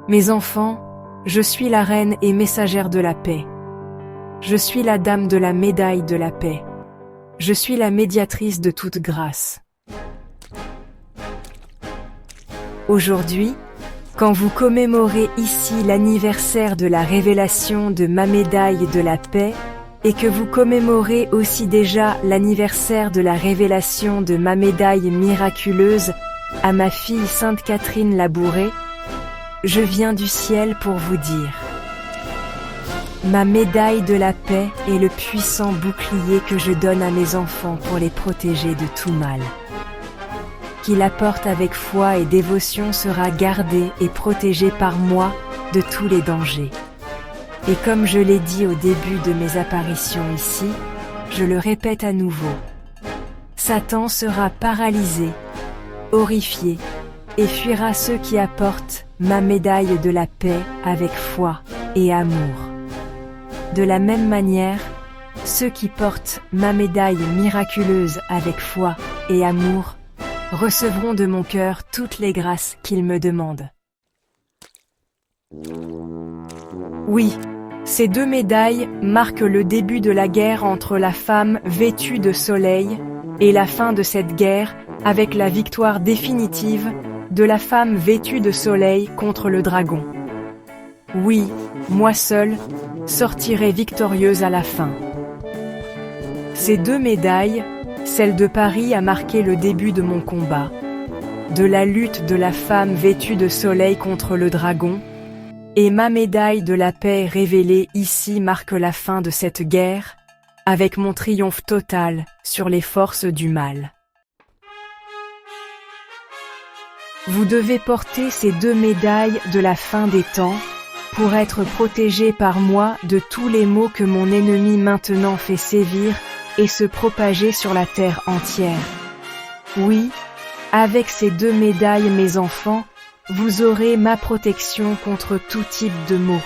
Mes enfants, je suis la reine et messagère de la paix. Je suis la dame de la médaille de la paix. Je suis la médiatrice de toute grâce. Aujourd'hui, quand vous commémorez ici l'anniversaire de la révélation de ma médaille de la paix, et que vous commémorez aussi déjà l'anniversaire de la révélation de ma médaille miraculeuse à ma fille Sainte Catherine Labouré, je viens du ciel pour vous dire: ma médaille de la paix est le puissant bouclier que je donne à mes enfants pour les protéger de tout mal. Qui la porte avec foi et dévotion sera gardée et protégée par moi de tous les dangers. Et comme je l'ai dit au début de mes apparitions ici, je le répète à nouveau. Satan sera paralysé, horrifié, et fuira ceux qui apportent ma médaille de la paix avec foi et amour. De la même manière, ceux qui portent ma médaille miraculeuse avec foi et amour recevront de mon cœur toutes les grâces qu'ils me demandent. Oui, ces deux médailles marquent le début de la guerre entre la femme vêtue de soleil et la fin de cette guerre avec la victoire définitive de la femme vêtue de soleil contre le dragon. Oui, moi seule sortirai victorieuse à la fin. Ces deux médailles, celle de Paris a marqué le début de mon combat, de la lutte de la femme vêtue de soleil contre le dragon, et ma médaille de la paix révélée ici marque la fin de cette guerre, avec mon triomphe total sur les forces du mal. Vous devez porter ces deux médailles de la fin des temps pour être protégé par moi de tous les maux que mon ennemi maintenant fait sévir et se propager sur la terre entière. Oui, avec ces deux médailles, mes enfants, vous aurez ma protection contre tout type de maux,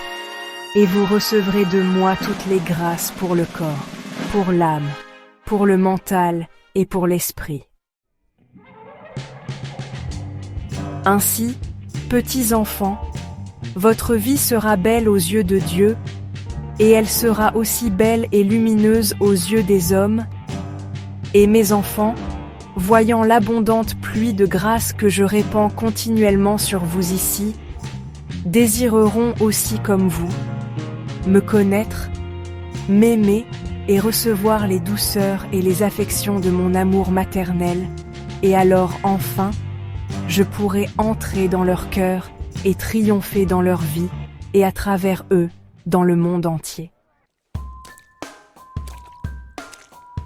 et vous recevrez de moi toutes les grâces pour le corps, pour l'âme, pour le mental et pour l'esprit. Ainsi, petits enfants, votre vie sera belle aux yeux de Dieu, et elle sera aussi belle et lumineuse aux yeux des hommes. Et mes enfants, voyant l'abondante pluie de grâce que je répands continuellement sur vous ici, désireront aussi comme vous me connaître, m'aimer et recevoir les douceurs et les affections de mon amour maternel, et alors enfin, je pourrai entrer dans leur cœur et triompher dans leur vie et à travers eux dans le monde entier.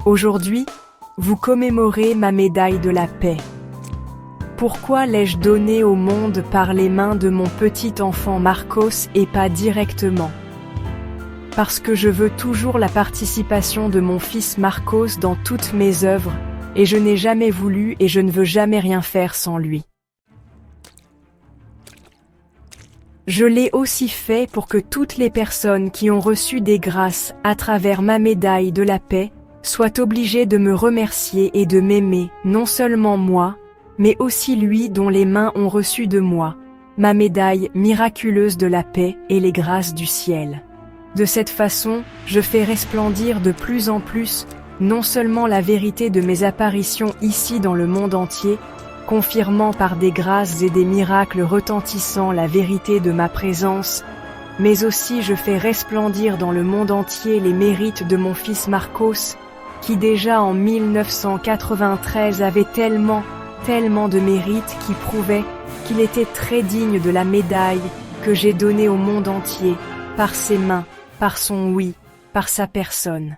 Aujourd'hui, vous commémorez ma médaille de la paix. Pourquoi l'ai-je donnée au monde par les mains de mon petit enfant Marcos et pas directement? Parce que je veux toujours la participation de mon fils Marcos dans toutes mes œuvres, et je n'ai jamais voulu et je ne veux jamais rien faire sans lui. Je l'ai aussi fait pour que toutes les personnes qui ont reçu des grâces à travers ma médaille de la paix soient obligées de me remercier et de m'aimer, non seulement moi, mais aussi lui dont les mains ont reçu de moi ma médaille miraculeuse de la paix et les grâces du ciel. De cette façon, je fais resplendir de plus en plus non seulement la vérité de mes apparitions ici dans le monde entier, confirmant par des grâces et des miracles retentissants la vérité de ma présence, mais aussi je fais resplendir dans le monde entier les mérites de mon fils Marcos, qui déjà en 1993 avait tellement de mérites qui prouvaient qu'il était très digne de la médaille que j'ai donnée au monde entier, par ses mains, par son oui, par sa personne.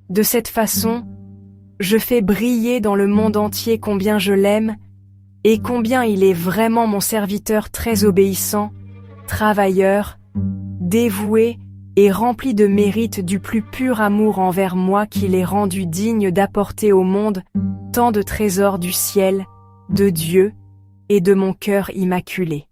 De cette façon, je fais briller dans le monde entier combien je l'aime et combien il est vraiment mon serviteur très obéissant, travailleur, dévoué et rempli de mérite du plus pur amour envers moi qui l'ai rendu digne d'apporter au monde tant de trésors du ciel, de Dieu et de mon cœur immaculé.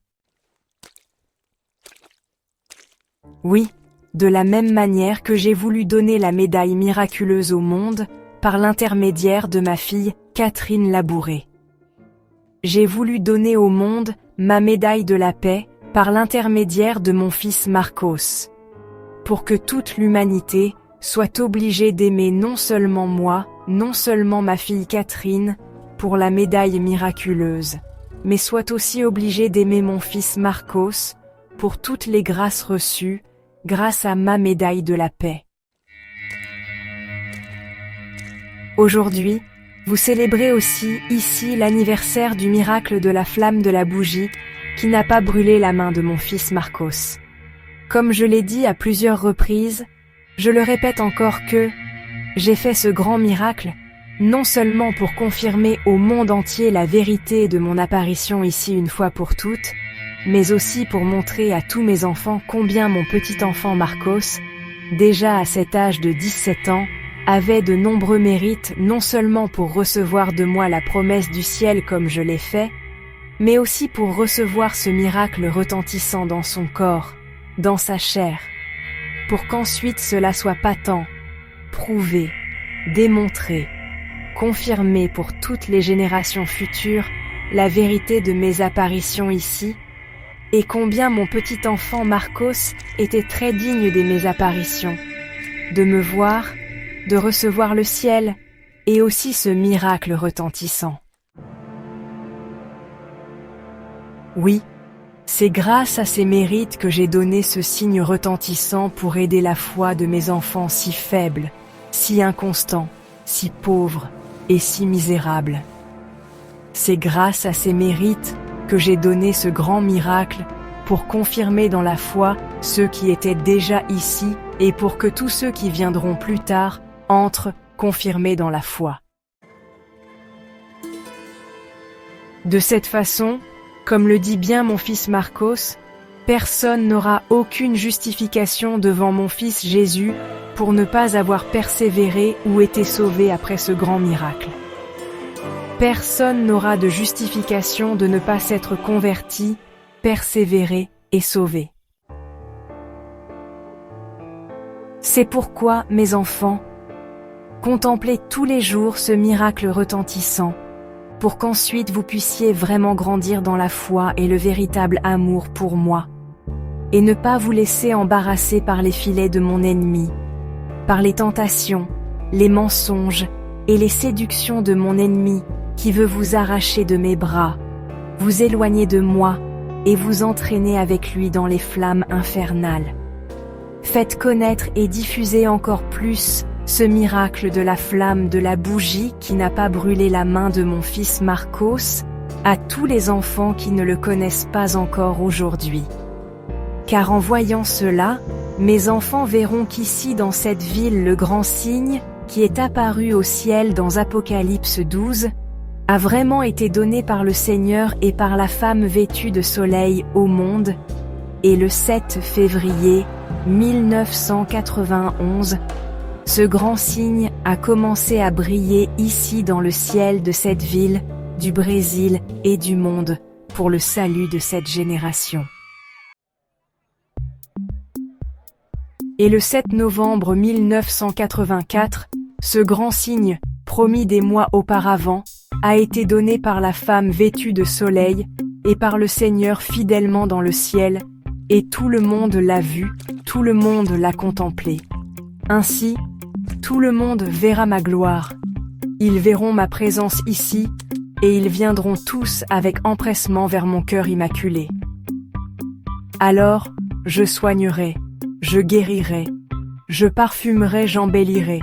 Oui, de la même manière que j'ai voulu donner la médaille miraculeuse au monde par l'intermédiaire de ma fille Catherine Labouré. j'ai voulu donner au monde ma médaille de la paix par l'intermédiaire de mon fils Marcos, pour que toute l'humanité soit obligée d'aimer non seulement moi, non seulement ma fille Catherine, pour la médaille miraculeuse, mais soit aussi obligée d'aimer mon fils Marcos, pour toutes les grâces reçues, grâce à ma médaille de la paix. Aujourd'hui, vous célébrez aussi ici l'anniversaire du miracle de la flamme de la bougie qui n'a pas brûlé la main de mon fils Marcos. Comme je l'ai dit à plusieurs reprises, je le répète encore que j'ai fait ce grand miracle non seulement pour confirmer au monde entier la vérité de mon apparition ici une fois pour toutes, mais aussi pour montrer à tous mes enfants combien mon petit enfant Marcos, déjà à cet âge de 17 ans, avait de nombreux mérites non seulement pour recevoir de moi la promesse du ciel comme je l'ai fait, mais aussi pour recevoir ce miracle retentissant dans son corps, dans sa chair, pour qu'ensuite cela soit patent, prouvé, démontré, confirmé pour toutes les générations futures la vérité de mes apparitions ici, et combien mon petit enfant Marcos était très digne de mes apparitions, de me voir, de recevoir le ciel, et aussi ce miracle retentissant. Oui, c'est grâce à ces mérites que j'ai donné ce signe retentissant pour aider la foi de mes enfants si faibles, si inconstants, si pauvres et si misérables. C'est grâce à ces mérites que j'ai donné ce grand miracle pour confirmer dans la foi ceux qui étaient déjà ici et pour que tous ceux qui viendront plus tard entrent confirmés dans la foi. De cette façon, comme le dit bien mon fils Marcos, personne n'aura aucune justification devant mon fils Jésus pour ne pas avoir persévéré ou été sauvé après ce grand miracle. Personne n'aura de justification de ne pas s'être converti, persévéré et sauvé. C'est pourquoi, mes enfants, contemplez tous les jours ce miracle retentissant, pour qu'ensuite vous puissiez vraiment grandir dans la foi et le véritable amour pour moi, et ne pas vous laisser embarrasser par les filets de mon ennemi, par les tentations, les mensonges et les séductions de mon ennemi qui veut vous arracher de mes bras, vous éloigner de moi et vous entraîner avec lui dans les flammes infernales. Faites connaître et diffuser encore plus ce miracle de la flamme de la bougie qui n'a pas brûlé la main de mon fils Marcos à tous les enfants qui ne le connaissent pas encore aujourd'hui. Car en voyant cela, mes enfants verront qu'ici dans cette ville le grand signe qui est apparu au ciel dans Apocalypse 12 a vraiment été donné par le Seigneur et par la femme vêtue de soleil au monde, et le 7 février 1991, ce grand signe a commencé à briller ici dans le ciel de cette ville, du Brésil et du monde, pour le salut de cette génération. Et le 7 novembre 1984, ce grand signe, promis des mois auparavant, a été donné par la femme vêtue de soleil et par le Seigneur fidèlement dans le ciel, et tout le monde l'a vu, tout le monde l'a contemplé. Ainsi, tout le monde verra ma gloire. Ils verront ma présence ici, et ils viendront tous avec empressement vers mon cœur immaculé. Alors, je soignerai, je guérirai, je parfumerai, j'embellirai,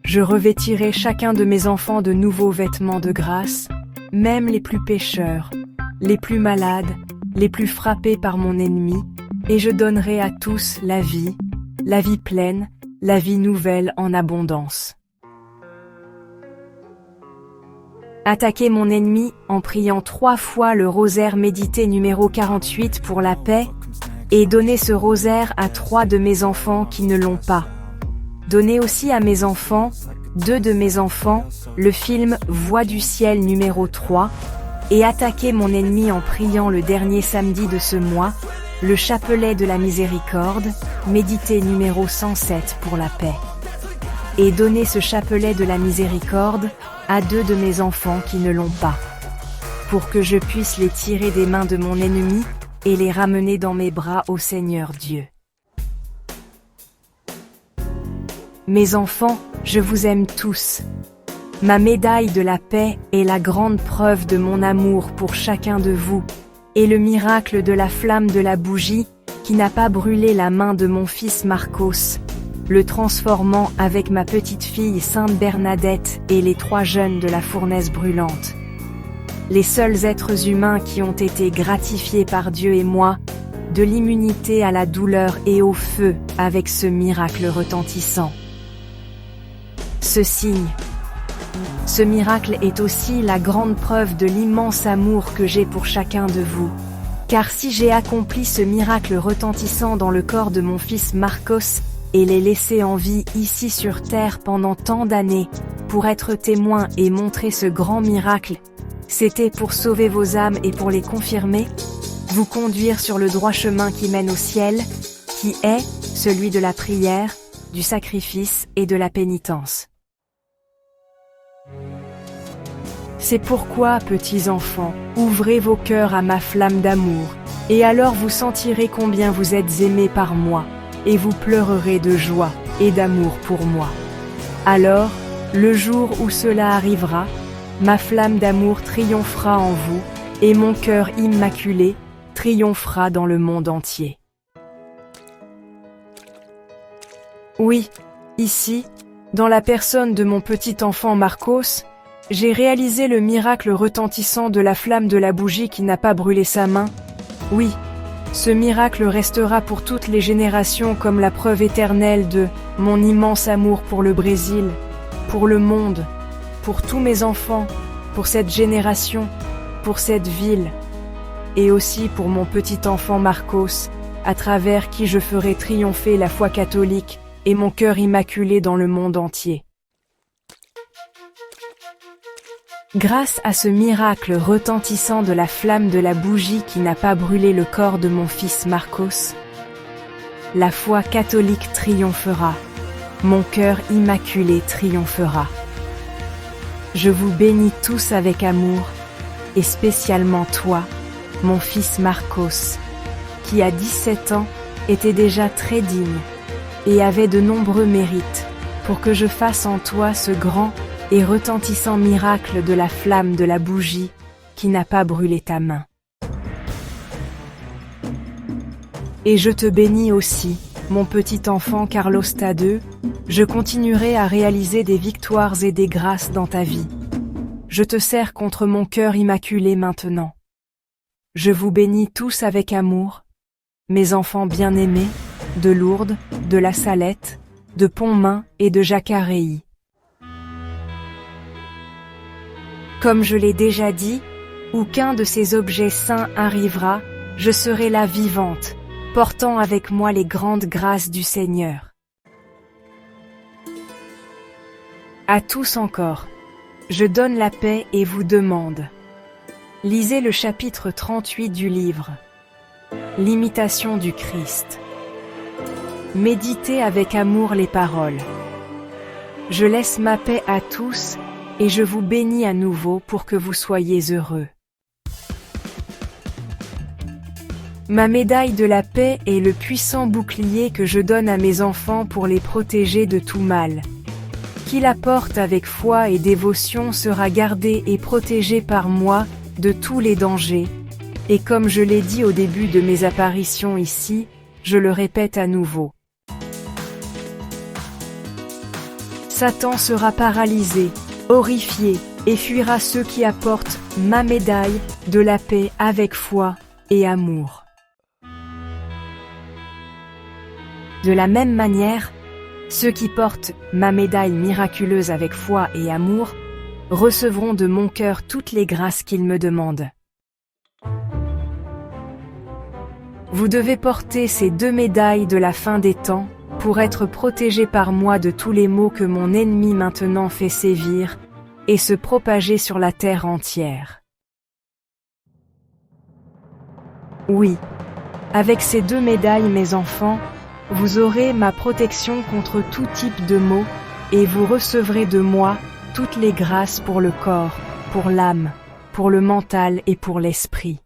je revêtirai chacun de mes enfants de nouveaux vêtements de grâce, même les plus pécheurs, les plus malades, les plus frappés par mon ennemi, et je donnerai à tous la vie pleine, la vie nouvelle en abondance. Attaquez mon ennemi en priant 3 fois le rosaire médité numéro 48 pour la paix, et donnez ce rosaire à 3 de mes enfants qui ne l'ont pas. Donnez aussi à mes enfants, 2 de mes enfants, le film Voix du ciel numéro 3, et attaquez mon ennemi en priant le dernier samedi de ce mois, le chapelet de la miséricorde, médité numéro 107 pour la paix. Et donnez ce chapelet de la miséricorde à 2 de mes enfants qui ne l'ont pas. pour que je puisse les tirer des mains de mon ennemi et les ramener dans mes bras, ô Seigneur Dieu. Mes enfants, je vous aime tous. Ma médaille de la paix est la grande preuve de mon amour pour chacun de vous, et le miracle de la flamme de la bougie qui n'a pas brûlé la main de mon fils Marcos, le transformant avec ma petite fille Sainte Bernadette et les 3 jeunes de la fournaise brûlante. Les seuls êtres humains qui ont été gratifiés par Dieu et moi, de l'immunité à la douleur et au feu avec ce miracle retentissant. Ce signe, ce miracle est aussi la grande preuve de l'immense amour que j'ai pour chacun de vous. Car si j'ai accompli ce miracle retentissant dans le corps de mon fils Marcos et l'ai laissé en vie ici sur terre pendant tant d'années, pour être témoin et montrer ce grand miracle, c'était pour sauver vos âmes et pour les confirmer, vous conduire sur le droit chemin qui mène au ciel, qui est celui de la prière, du sacrifice et de la pénitence. C'est pourquoi, petits enfants, ouvrez vos cœurs à ma flamme d'amour, et alors vous sentirez combien vous êtes aimés par moi, et vous pleurerez de joie et d'amour pour moi. Alors, le jour où cela arrivera, ma flamme d'amour triomphera en vous, et mon cœur immaculé triomphera dans le monde entier. Oui, ici, dans la personne de mon petit enfant Marcos, j'ai réalisé le miracle retentissant de la flamme de la bougie qui n'a pas brûlé sa main. Oui, ce miracle restera pour toutes les générations comme la preuve éternelle de mon immense amour pour le Brésil, pour le monde, pour tous mes enfants, pour cette génération, pour cette ville, et aussi pour mon petit enfant Marcos, à travers qui je ferai triompher la foi catholique et mon cœur immaculé dans le monde entier. Grâce à ce miracle retentissant de la flamme de la bougie qui n'a pas brûlé le corps de mon fils Marcos, la foi catholique triomphera, mon cœur immaculé triomphera. Je vous bénis tous avec amour, et spécialement toi, mon fils Marcos, qui à 17 ans était déjà très digne, et avait de nombreux mérites, pour que je fasse en toi ce grand et retentissant miracle de la flamme de la bougie qui n'a pas brûlé ta main. Et je te bénis aussi, mon petit enfant Carlos Tadeu, je continuerai à réaliser des victoires et des grâces dans ta vie. Je te serre contre mon cœur immaculé maintenant. Je vous bénis tous avec amour, mes enfants bien-aimés, de Lourdes, de La Salette, de Pontmain et de Jacaréy. Comme je l'ai déjà dit, où qu'un de ces objets saints arrivera, je serai là vivante, portant avec moi les grandes grâces du Seigneur. À tous encore, je donne la paix et vous demande. Lisez le chapitre 38 du livre. L'imitation du Christ. Méditez avec amour les paroles. Je laisse ma paix à tous, et je vous bénis à nouveau pour que vous soyez heureux. Ma médaille de la paix est le puissant bouclier que je donne à mes enfants pour les protéger de tout mal. Qui la porte avec foi et dévotion sera gardé et protégé par moi de tous les dangers, et comme je l'ai dit au début de mes apparitions ici, je le répète à nouveau. Satan sera paralysé, horrifié, et fuira ceux qui apportent ma médaille de la paix avec foi et amour. De la même manière, ceux qui portent ma médaille miraculeuse avec foi et amour recevront de mon cœur toutes les grâces qu'ils me demandent. Vous devez porter ces 2 médailles de la fin des temps pour être protégés par moi de tous les maux que mon ennemi maintenant fait sévir et se propager sur la terre entière. Oui, avec ces 2 médailles, mes enfants, vous aurez ma protection contre tout type de maux, et vous recevrez de moi toutes les grâces pour le corps, pour l'âme pour le mental et pour l'esprit.